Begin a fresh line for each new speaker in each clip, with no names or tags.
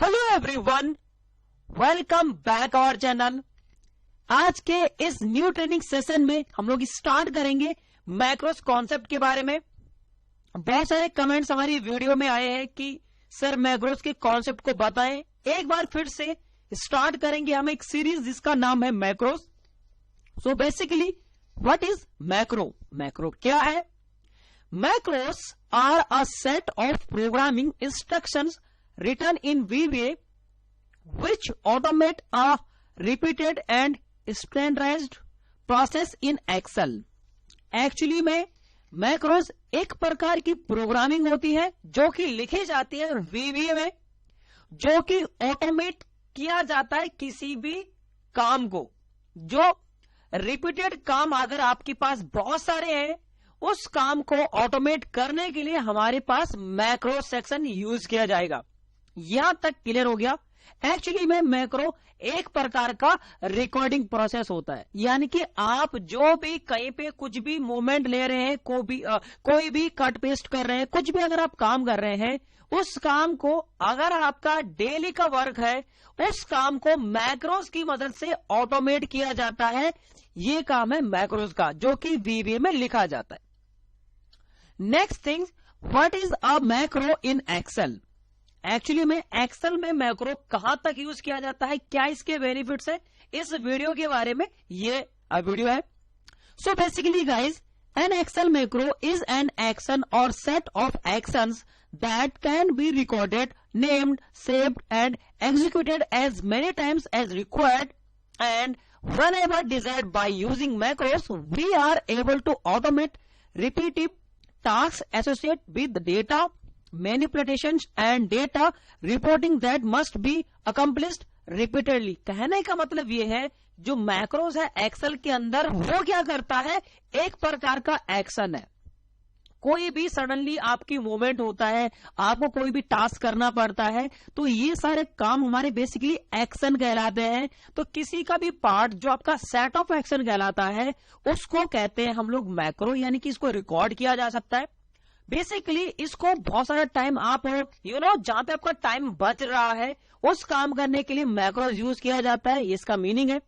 Hello everyone, welcome back our channel. आज के इस न्यू ट्रेनिंग सेशन में हम लोग स्टार्ट करेंगे मैक्रोस कॉन्सेप्ट के बारे में। बहुत सारे कमेंट्स हमारी वीडियो में आए हैं कि सर मैक्रोस के कॉन्सेप्ट को बताएं। एक बार फिर से स्टार्ट करेंगे हम एक सीरीज जिसका नाम है macros. So basically what is macro? Macro क्या है? Macros are a set of programming instructions written in VBA which automate a repeated and standardized process in Excel। Actually में मैक्रोस एक प्रकार की प्रोग्रामिंग होती है जो कि लिखी जाती है VBA में, जो कि ऑटोमेट किया जाता है किसी भी काम को। जो रिपीटेड काम अगर आपके पास बहुत सारे हैं, उस काम को ऑटोमेट करने के लिए हमारे पास मैक्रो सेक्शन यूज किया जाएगा। यहां तक क्लियर हो गया? एक्चुअली में मैक्रो एक प्रकार का रिकॉर्डिंग प्रोसेस होता है, यानी कि आप जो भी कहीं पे कुछ भी मूवमेंट ले रहे हैं, कोई भी कट पेस्ट कर रहे हैं, कुछ भी अगर आप काम कर रहे हैं, उस काम को अगर आपका डेली का वर्क है, उस काम को मैक्रोस की मदद से ऑटोमेट किया जाता है। ये काम है मैक्रोस का, जो कि VBA में लिखा जाता है। Next thing, what is a macro in excel? Actually में एक्सेल में मैक्रो कहां तक यूज किया जाता है, क्या इसके बेनिफिट्स है, इस वीडियो के बारे में ये वीडियो है। So basically guys, an Excel macro is an action or set of actions that can be recorded, named, saved and executed as many times as required, and whenever desired by using macros we are able to automate repetitive tasks associated with the data manipulations and data reporting that must be accomplished repeatedly। कहने का मतलब ये है, जो macros है Excel के अंदर, वो क्या करता है, एक प्रकार का एक्शन है। कोई भी सडनली आपकी मूवमेंट होता है, आपको कोई भी टास्क करना पड़ता है, तो ये सारे काम हमारे बेसिकली एक्शन कहलाते हैं। तो किसी का भी पार्ट जो आपका सेट ऑफ एक्शन कहलाता है, उसको कहते हैं हम लोग मैक्रो, यानी कि इसको रिकॉर्ड किया जा सकता है। बेसिकली इसको बहुत सारा टाइम आप जहां पे आपका टाइम बच रहा है, उस काम करने के लिए मैक्रोस यूज किया जाता है। इसका मीनिंग है।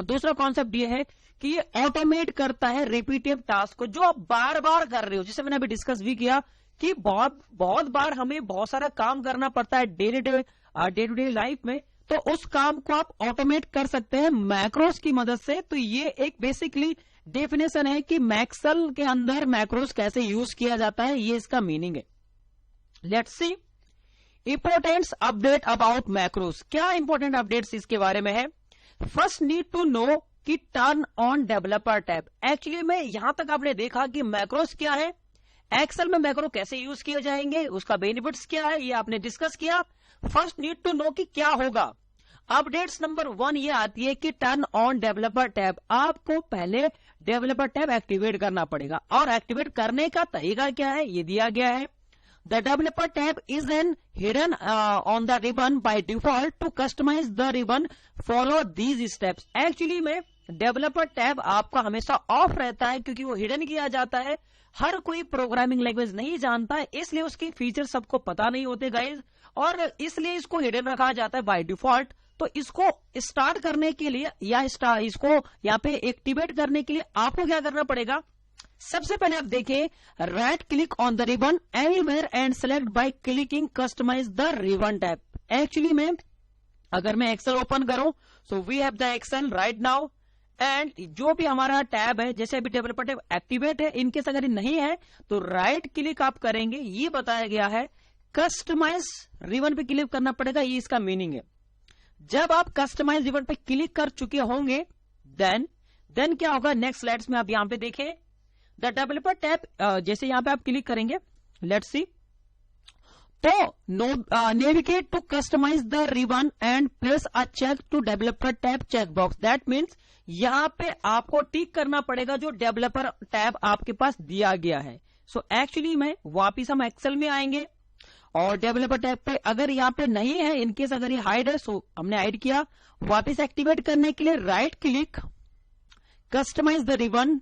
दूसरा कॉन्सेप्ट ये है कि ये ऑटोमेट करता है रिपीटिव टास्क को, जो आप बार बार कर रहे हो। जैसे मैंने अभी डिस्कस भी किया कि बहुत बार हमें बहुत सारा काम करना पड़ता है डे टू डे लाइफ में, तो उस काम को आप ऑटोमेट कर सकते हैं मैक्रोस की मदद से। तो ये एक बेसिकली डेफिनेशन है कि मैक्सेल के अंदर मैक्रोस कैसे यूज किया जाता है, ये इसका मीनिंग है। Let's C important update about macros. क्या इंपोर्टेंट अपडेट्स इसके बारे में है? फर्स्ट नीड टू नो कि turn on developer tab. Actually में यहां तक आपने देखा कि मैक्रोस क्या है, एक्सेल में मैक्रो कैसे यूज किए जाएंगे, उसका बेनिफिट्स क्या है, ये आपने डिस्कस किया। फर्स्ट नीड टू नो कि क्या होगा। अपडेट्स नंबर 1 ये आती है कि टर्न ऑन डेवलपर टैब। आपको पहले डेवलपर टैब एक्टिवेट करना पड़ेगा, और एक्टिवेट करने का तरीका क्या है, ये दिया गया है। The developer tab is then hidden on the ribbon by default. To customize the ribbon, follow these steps। Actually में डेवलपर टैब आपका हमेशा ऑफ रहता है, क्योंकि वो हिडन किया जाता है। हर कोई प्रोग्रामिंग लैंग्वेज नहीं जानता है, इसलिए उसके फीचर सबको पता नहीं होते गाइज, और इसलिए इसको हिडन रखा जाता है बाय डिफॉल्ट। तो इसको स्टार्ट करने के लिए या इसको यहाँ पे एक्टिवेट करने के लिए आपको क्या करना पड़ेगा? सबसे पहले आप देखिए, right click on the ribbon anywhere and select by clicking customize the ribbon tab. Actually में अगर मैं एक्सेल ओपन करूं, so we have the excel right now, and जो भी हमारा टैब है, जैसे अभी डेवलपर टैब एक्टिवेट है, इनकेस अगर नहीं है तो राइट क्लिक आप करेंगे। ये बताया गया है कस्टमाइज रिबन पे क्लिक करना पड़ेगा, ये इसका मीनिंग है। जब आप कस्टमाइज रिबन पे क्लिक कर चुके होंगे, देन क्या होगा, नेक्स्ट स्लाइड्स में आप यहां पे देखें, द डेवलपर टैब, जैसे यहां पे आप क्लिक करेंगे, लेट्स सी, तो navigate to customize the ribbon and press a check to developer tab check box. That means यहां पे आपको टिक करना पड़ेगा जो डेवलपर टैब आपके पास दिया गया है। सो एक्चुअली में वापिस हम एक्सेल में आएंगे, और डेवलपर टैब पे अगर यहाँ पे नहीं है, इनकेस अगर ये हाइड है, सो हमने हाइड किया। वापिस एक्टिवेट करने के लिए right click, customize the ribbon,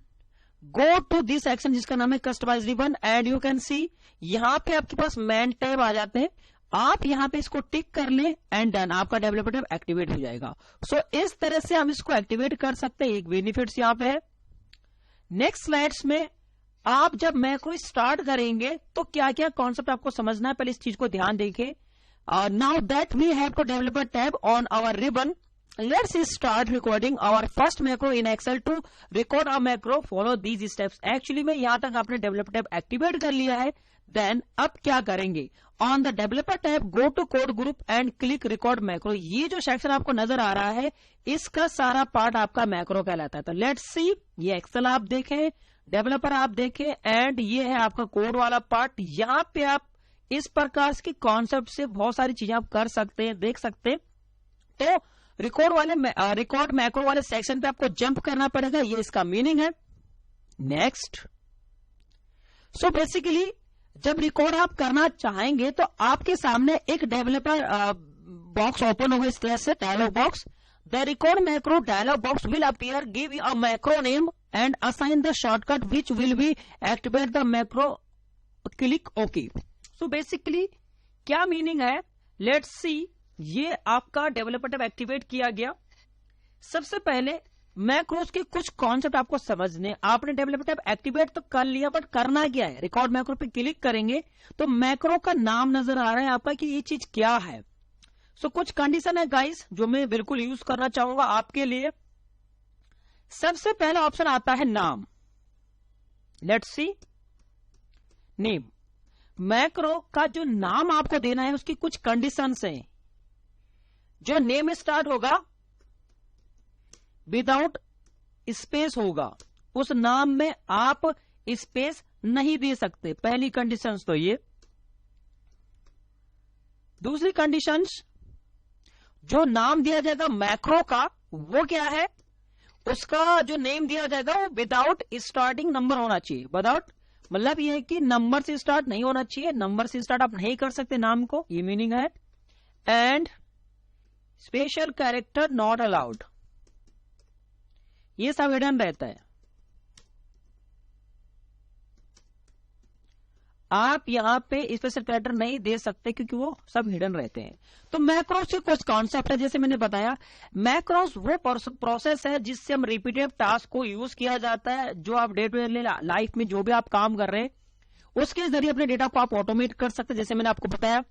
go to this action जिसका नाम है customize ribbon, and you can see यहाँ पे आपके पास मेन टैब आ जाते हैं। आप यहाँ पे इसको टिक कर लें एंड डन, आपका डेवलपर टैब एक्टिवेट हो जाएगा। सो इस तरह से हम इसको एक्टिवेट कर सकते हैं, एक बेनिफिट्स यहाँ पे है। नेक्स्ट स्लाइड्स में आप जब मैक्रो स्टार्ट करेंगे तो क्या क्या कॉन्सेप्ट आपको समझना है, पहले इस चीज को ध्यान देखें। Now that we have to developer tab on our ribbon, let's start recording our first macro in Excel to record a macro, follow these steps। Actually में यहां तक आपने डेवलपर टैब एक्टिवेट कर लिया है। देन अब क्या करेंगे, on the developer tab go to code group and click record macro. ये जो सेक्शन आपको नजर आ रहा है इसका सारा पार्ट आपका मैक्रो कहलाता है। तो लेट्स सी, ये एक्सेल आप देखें, डेवलपर आप देखें एंड ये है आपका कोड वाला पार्ट। यहाँ पे आप इस प्रकार के कॉन्सेप्ट से बहुत सारी चीजें आप कर सकते हैं, देख सकते हैं। तो रिकॉर्ड मैक्रो वाले सेक्शन पे आपको जंप करना पड़ेगा, ये इसका मीनिंग है। नेक्स्ट, सो बेसिकली जब रिकॉर्ड आप करना चाहेंगे तो आपके सामने एक डेवलपर बॉक्स ओपन होगा, इस तरह से dialog box. The record macro dialog box will appear, give a macro name and assign the shortcut which will be activate the macro, click okay. So basically क्या मीनिंग है, let's see. ये आपका developer tab activate किया गया। सबसे पहले macros के कुछ कॉन्सेप्ट आपको समझने, आपने डेवलपर टैब एक्टिवेट तो कर लिया बट करना क्या है, रिकॉर्ड मैक्रो पे क्लिक करेंगे तो मैक्रो का नाम नजर आ रहा है आपका कि ये चीज क्या है। सो कुछ कंडीशन है गाइस जो मैं बिल्कुल यूज करना चाहूंगा आपके लिए। सबसे पहला ऑप्शन आता है नाम, लेट्स सी नेम। मैक्रो का जो नाम आपको देना है उसकी कुछ कंडीशंस हैं। जो नेम स्टार्ट होगा विदाउट स्पेस होगा, उस नाम में आप स्पेस नहीं दे सकते, पहली कंडीशंस तो ये। दूसरी कंडीशंस, जो नाम दिया जाएगा मैक्रो का वो क्या है, उसका जो नेम दिया जाएगा वो विदाउट स्टार्टिंग नंबर होना चाहिए। विदाउट मतलब ये है कि नंबर से स्टार्ट नहीं होना चाहिए, नंबर से स्टार्ट आप नहीं कर सकते नाम को, ये मीनिंग है। And special character not allowed, ये सब हिडन रहता है। आप यहां पे स्पेशल कैरेक्टर नहीं दे सकते क्योंकि वो सब हिडन रहते हैं। तो मैक्रोस के कुछ कॉन्सेप्ट है, जैसे मैंने बताया मैक्रोस वो प्रोसेस है जिससे हम रिपीटेड टास्क को यूज किया जाता है। जो आप डे टू डे लाइफ में जो भी आप काम कर रहे हैं उसके जरिए अपने डेटा को आप ऑटोमेट कर सकते हैं। जैसे मैंने आपको बताया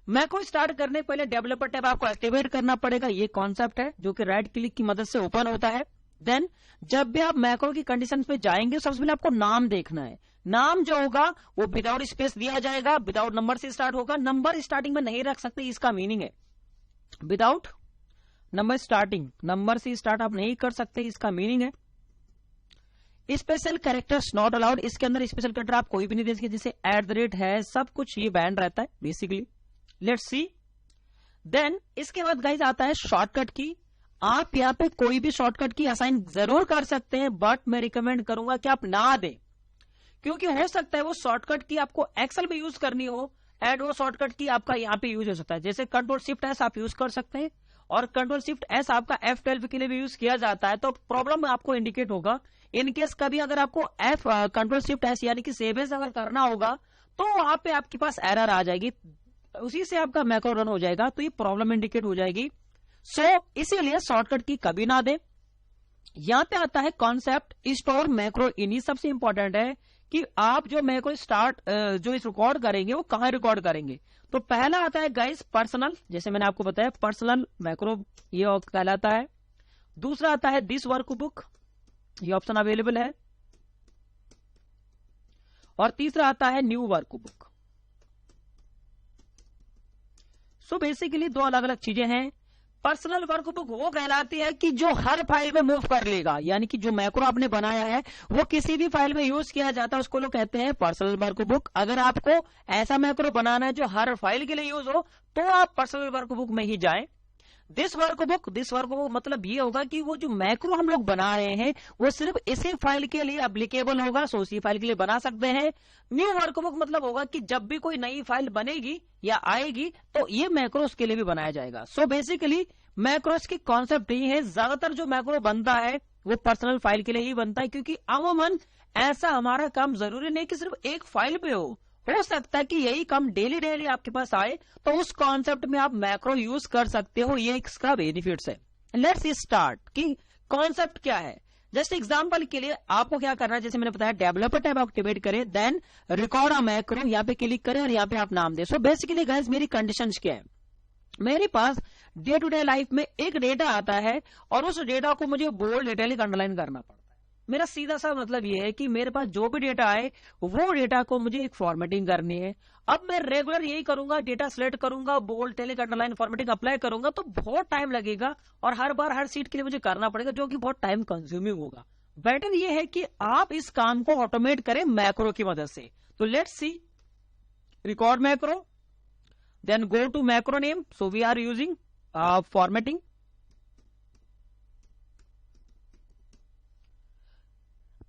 मैक्रो स्टार्ट करने पहले डेवलपर टैब आपको एक्टिवेट करना पड़ेगा, ये कॉन्सेप्ट है जो कि राइट क्लिक की मदद से ओपन होता है। देन जब भी आप मैक्रो की कंडीशन पे जाएंगे सबसे पहले आपको नाम देखना है। नाम जो होगा वो विदाउट स्पेस दिया जाएगा, विदाउट नंबर से स्टार्ट होगा, नंबर स्टार्टिंग में नहीं रख सकते, इसका मीनिंग है विदाउट नंबर स्टार्टिंग, नंबर से स्टार्ट आप नहीं कर सकते, इसका मीनिंग है। स्पेशल कैरेक्टर्स नॉट अलाउड, इसके अंदर स्पेशल कैरेक्टर आप कोई भी नहीं दे सकते, जैसे @ है, सब कुछ ये बैन रहता है बेसिकली। Let's see. देन इसके बाद गाइस आता है शॉर्टकट की। आप यहाँ पे कोई भी शॉर्टकट की असाइन जरूर कर सकते हैं बट मैं रिकमेंड करूंगा कि आप ना दें, क्योंकि हो सकता है वो शॉर्टकट की आपको एक्सेल में यूज करनी हो एंड वो शॉर्टकट की आपका यहाँ पे यूज हो सकता है। जैसे Ctrl+Shift+S आप यूज कर सकते हैं और Ctrl+Shift+S आपका F12 के लिए भी यूज किया जाता है, तो प्रॉब्लम आपको इंडिकेट होगा। इनकेस कभी अगर आपको Ctrl+Shift+S यानी कि सेव एज अगर करना होगा तो वहां पे आपके पास एरर आ जाएगी, उसी से आपका मैक्रो रन हो जाएगा, तो ये प्रॉब्लम इंडिकेट हो जाएगी। सो इसीलिए शॉर्टकट की कभी ना दे। यहां पे आता है कॉन्सेप्ट स्टोर मैक्रो इन, ये सबसे इंपॉर्टेंट है कि आप जो मैक्रो स्टार्ट जो इस रिकॉर्ड करेंगे वो कहां रिकॉर्ड करेंगे। तो पहला आता है गाइस पर्सनल, जैसे मैंने आपको बताया पर्सनल मैक्रो ये कहलाता है। दूसरा आता है दिस वर्कबुक, ये ऑप्शन अवेलेबल है। और तीसरा आता है न्यू वर्कबुक। सो बेसिकली दो अलग अलग चीजें हैं। पर्सनल वर्कबुक वो कहलाती है कि जो हर फाइल में मूव कर लेगा, यानी कि जो मैक्रो आपने बनाया है वो किसी भी फाइल में यूज किया जाता है, उसको लोग कहते हैं पर्सनल वर्कबुक। अगर आपको ऐसा मैक्रो बनाना है जो हर फाइल के लिए यूज हो तो आप पर्सनल वर्कबुक में ही जाएं। दिस वर्कबुक मतलब ये होगा कि वो जो मैक्रो हम लोग बना रहे हैं वो सिर्फ इसी फाइल के लिए एप्लीकेबल होगा, सो उसी फाइल के लिए बना सकते हैं। न्यू वर्कबुक मतलब होगा कि जब भी कोई नई फाइल बनेगी या आएगी तो ये मैक्रोस के लिए भी बनाया जाएगा। सो बेसिकली मैक्रोस की कॉन्सेप्ट ये है, ज्यादातर जो मैक्रो बनता है वो पर्सनल फाइल के लिए ही बनता है, क्योंकि अमूमन ऐसा हमारा काम जरूरी नहीं कि सिर्फ एक फाइल पे हो, हो सकता है कि यही काम डेली डेली आपके पास आए, तो उस कॉन्सेप्ट में आप मैक्रो यूज कर सकते हो, ये इसका बेनिफिट्स है। लेट्स स्टार्ट कि कॉन्सेप्ट क्या है। जस्ट एग्जांपल के लिए आपको क्या करना है, जैसे मैंने बताया डेवलपर टैब एक्टिवेट करें, देन रिकॉर्ड अ मैक्रो, यहाँ पे क्लिक करें और यहाँ पे आप नाम दें। सो बेसिकली गाइस मेरी कंडीशंस क्या है, मेरे पास डे टू डे लाइफ में एक डेटा आता है और उस डेटा को मुझे बोल्ड इटैलिक अंडरलाइन करना पड़ता है। मेरा सीधा सा मतलब ये है कि मेरे पास जो भी डेटा आए वो डेटा को मुझे एक फॉर्मेटिंग करनी है। अब मैं रेगुलर यही करूंगा, डेटा सिलेक्ट करूंगा, bold italic underline formatting apply करूंगा, तो बहुत टाइम लगेगा और हर बार हर सीट के लिए मुझे करना पड़ेगा, जो कि बहुत टाइम कंज्यूमिंग होगा। बेटर ये है कि आप इस काम को ऑटोमेट करें मैक्रो की मदद से। तो let's C, record macro, then go to macro name, so we are using formatting,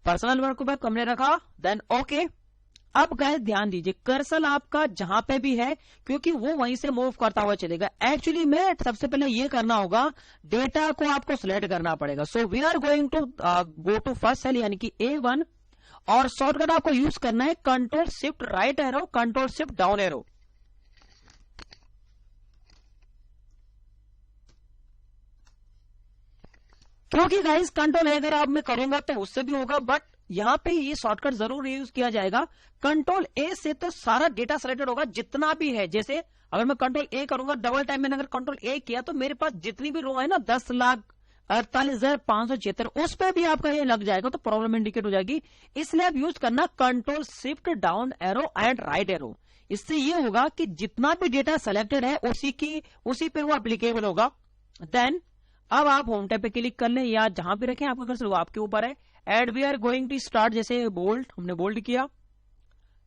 personal work back हमने रखा, देन ओके। अब गाइस ध्यान दीजिए, कर्सर आपका जहां पे भी है, क्योंकि वो वहीं से मूव करता हुआ चलेगा। एक्चुअली में सबसे पहले ये करना होगा, डेटा को आपको सिलेक्ट करना पड़ेगा। So we are going to go to first cell यानी कि A1, और शॉर्टकट आपको यूज करना है control shift right arrow, control shift down arrow. क्योंकि गाइस कंट्रोल अगर आप में करूंगा तो उससे भी होगा, बट यहाँ पे ये शॉर्टकट जरूर यूज किया जाएगा। कंट्रोल ए से तो सारा डेटा सेलेक्टेड होगा जितना भी है। जैसे अगर मैं कंट्रोल ए करूंगा, डबल टाइम मैंने अगर कंट्रोल ए किया, तो मेरे पास जितनी भी रो है ना 10,48,576, उस पर भी आपका ये लग जाएगा, तो प्रॉब्लम इंडिकेट हो जाएगी। इसलिए आप यूज करना control shift down arrow and right arrow. इससे ये होगा कि जितना भी डेटा सेलेक्टेड है उसी पे वो एप्लीकेबल होगा। देन अब आप होम टैब पे क्लिक कर लें या जहां पे रखें आपका कर्सर वो आपके ऊपर है। And we are going to start, जैसे बोल्ड हमने बोल्ड किया,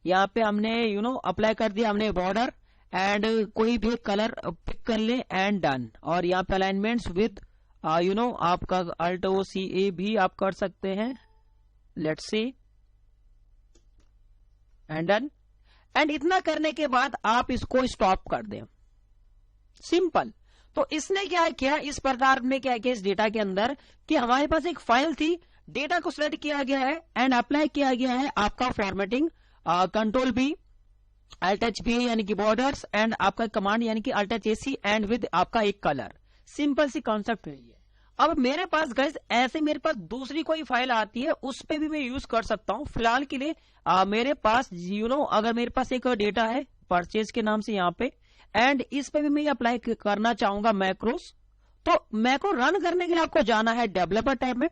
यहाँ पे हमने अप्लाई कर दिया हमने बॉर्डर, एंड कोई भी कलर पिक कर ले एंड डन। और यहाँ पे अलाइनमेंट्स विद आपका अल्ट ओ सी ए भी आप कर सकते हैं, let's see, and done. And इतना करने के बाद आप इसको स्टॉप कर दें, सिंपल। तो इसने क्या किया, इस प्रकार में क्या किया इस डेटा के अंदर कि हमारे पास एक फाइल थी, डेटा को सिलेक्ट किया गया है एंड अप्लाई किया गया है आपका formatting, control B alt H B यानी कि बॉर्डर्स, एंड आपका कमांड यानी कि alt H A C, and with आपका एक कलर। सिंपल सी कॉन्सेप्ट है ये। अब मेरे पास गाइस ऐसे मेरे पास दूसरी कोई फाइल आती है, उस पर भी मैं यूज कर सकता हूं। फिलहाल के लिए मेरे पास अगर मेरे पास एक डेटा है परचेज के नाम से यहाँ पे, एंड इस पे भी मैं अप्लाई करना चाहूंगा मैक्रोस, तो मैक्रो रन करने के लिए आपको जाना है डेवलपर टैब में।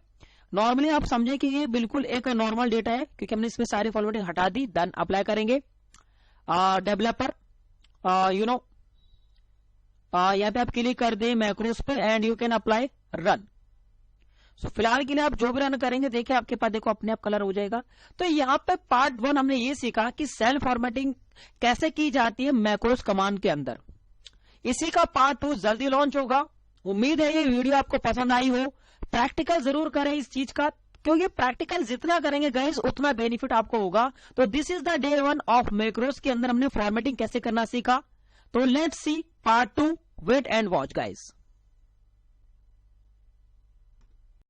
नॉर्मली आप समझे कि ये बिल्कुल एक नॉर्मल डेटा है, क्योंकि हमने इसमें सारी फॉर्मेटिंग हटा दी। देन अप्लाई करेंगे डेवलपर, यहाँ पे आप क्लिक कर दे मैक्रोस पे and you can apply run. So फिलहाल के लिए आप जो भी रन करेंगे देखिए आपके पास देखो अपने आप कलर हो जाएगा। तो यहाँ पे पार्ट 1 हमने ये सीखा कि सेल फॉर्मेटिंग कैसे की जाती है मैक्रोस कमांड के अंदर। इसी का पार्ट 2 जल्दी लॉन्च होगा। उम्मीद है ये वीडियो आपको पसंद आई हो। प्रैक्टिकल जरूर करें इस चीज का, क्योंकि प्रैक्टिकल जितना करेंगे गाइस उतना बेनिफिट आपको होगा। तो this is the day 1 of macros के अंदर हमने फॉर्मेटिंग कैसे करना सीखा। तो let's see part 2, wait and watch guys.